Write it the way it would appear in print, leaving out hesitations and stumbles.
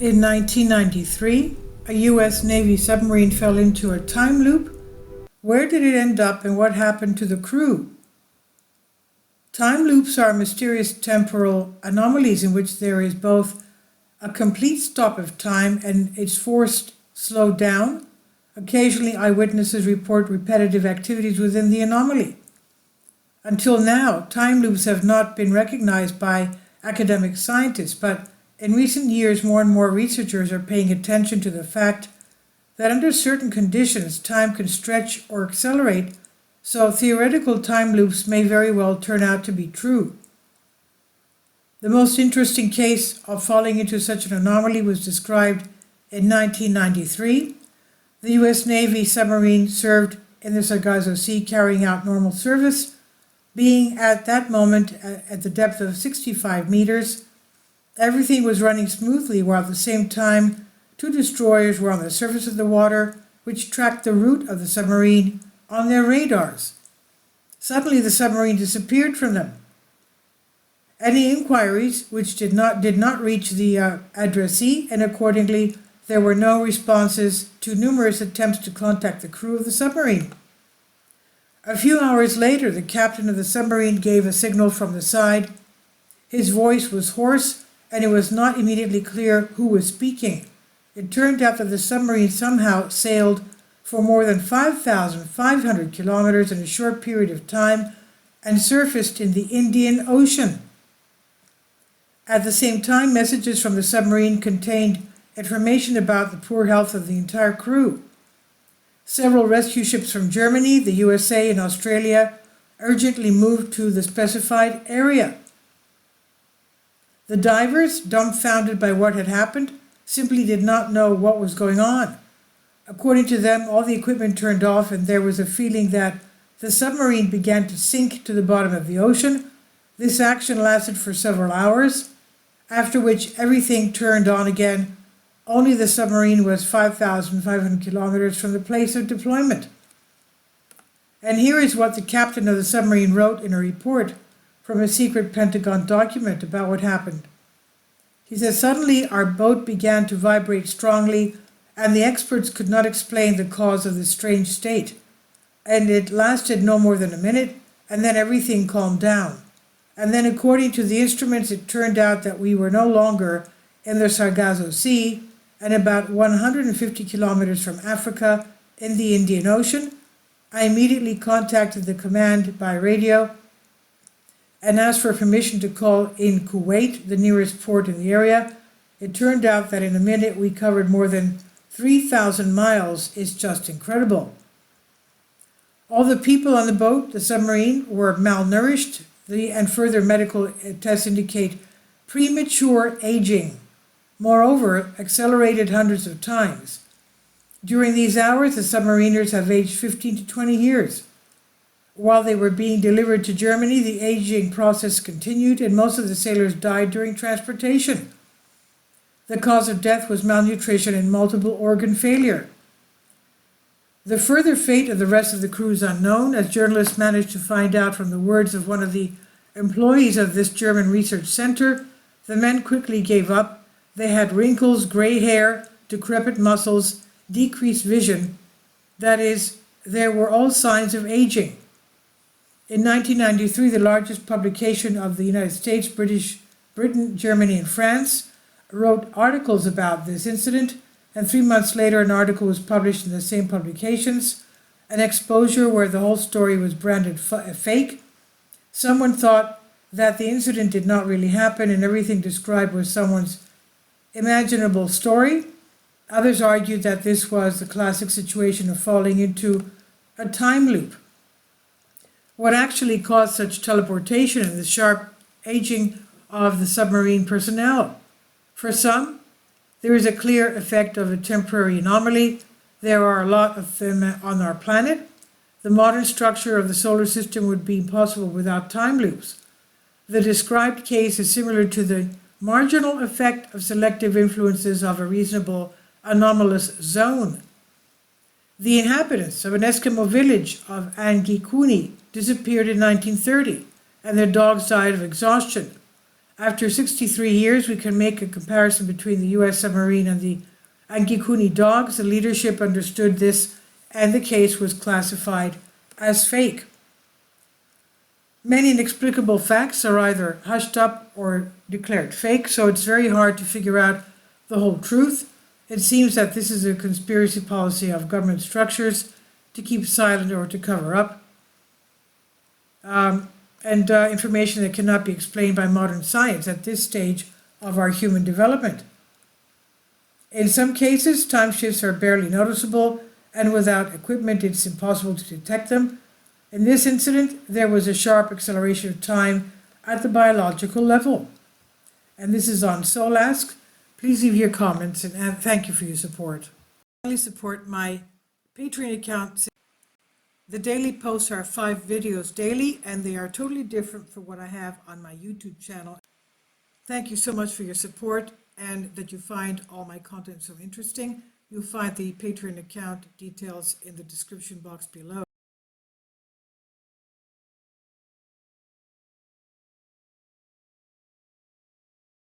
In 1993, a U.S. Navy submarine fell into a time loop. Where did it end up and what happened to the crew? Time loops are mysterious temporal anomalies in which there is both a complete stop of time and it's forced slowed down. Occasionally, eyewitnesses report repetitive activities within the anomaly. Until now, time loops have not been recognized by academic scientists, but in recent years, more and more researchers are paying attention to the fact that under certain conditions, time can stretch or accelerate, so theoretical time loops may very well turn out to be true. The most interesting case of falling into such an anomaly was described in 1993. The U.S. Navy submarine served in the Sargasso Sea carrying out normal service, being at that moment at the depth of 65 meters. Everything was running smoothly while at the same time 2 destroyers were on the surface of the water, which tracked the route of the submarine on their radars. Suddenly the submarine disappeared from them. Any inquiries which did not reach the addressee, and accordingly there were no responses to numerous attempts to contact the crew of the submarine. A few hours later, the captain of the submarine gave a signal from the side. His voice was hoarse, and it was not immediately clear who was speaking. It turned out that the submarine somehow sailed for more than 5,500 kilometers in a short period of time and surfaced in the Indian Ocean. At the same time, messages from the submarine contained information about the poor health of the entire crew. Several rescue ships from Germany, the USA, and Australia urgently moved to the specified area. The divers, dumbfounded by what had happened, simply did not know what was going on. According to them, all the equipment turned off and there was a feeling that the submarine began to sink to the bottom of the ocean. This action lasted for several hours, after which everything turned on again. Only the submarine was 5,500 kilometers from the place of deployment. And here is what the captain of the submarine wrote in a report from a secret Pentagon document about what happened. He says, "Suddenly our boat began to vibrate strongly, and the experts could not explain the cause of this strange state. And it lasted no more than a minute, and then everything calmed down. And then according to the instruments, it turned out that we were no longer in the Sargasso Sea and about 150 kilometers from Africa in the Indian Ocean. I immediately contacted the command by radio and asked for permission to call in Kuwait, the nearest port in the area. It turned out that in a minute we covered more than 3,000 miles. It's just incredible. All the people on the boat, the submarine, were malnourished, and further medical tests indicate premature aging. Moreover, accelerated hundreds of times. During these hours, the submariners have aged 15 to 20 years. While they were being delivered to Germany, the aging process continued, and most of the sailors died during transportation. The cause of death was malnutrition and multiple organ failure. The further fate of the rest of the crew is unknown, as journalists managed to find out from the words of one of the employees of this German research center. The men quickly gave up. They had wrinkles, gray hair, decrepit muscles, decreased vision. That is, there were all signs of aging. In 1993, the largest publication of the United States, Britain, Germany, and France wrote articles about this incident, and 3 months later an article was published in the same publications, an exposure where the whole story was branded fake. Someone thought that the incident did not really happen and everything described was someone's imaginable story. Others argued that this was the classic situation of falling into a time loop. What actually caused such teleportation and the sharp aging of the submarine personnel? For some, there is a clear effect of a temporary anomaly. There are a lot of them on our planet. The modern structure of the solar system would be impossible without time loops. The described case is similar to the marginal effect of selective influences of a reasonable anomalous zone. The inhabitants of an Eskimo village of Angikuni disappeared in 1930, and their dogs died of exhaustion. After 63 years, we can make a comparison between the US submarine and the Angikuni dogs. The leadership understood this, and the case was classified as fake. Many inexplicable facts are either hushed up or declared fake, so it's very hard to figure out the whole truth. It seems that this is a conspiracy policy of government structures to keep silent or to cover up, and information that cannot be explained by modern science at this stage of our human development. In some cases, time shifts are barely noticeable, and without equipment, it's impossible to detect them. In this incident, there was a sharp acceleration of time at the biological level. And this is on Solask. Please leave your comments, and thank you for your support. Kindly support my Patreon account. The daily posts are 5 videos daily, and they are totally different from what I have on my YouTube channel. Thank you so much for your support and that you find all my content so interesting. You'll find the Patreon account details in the description box below.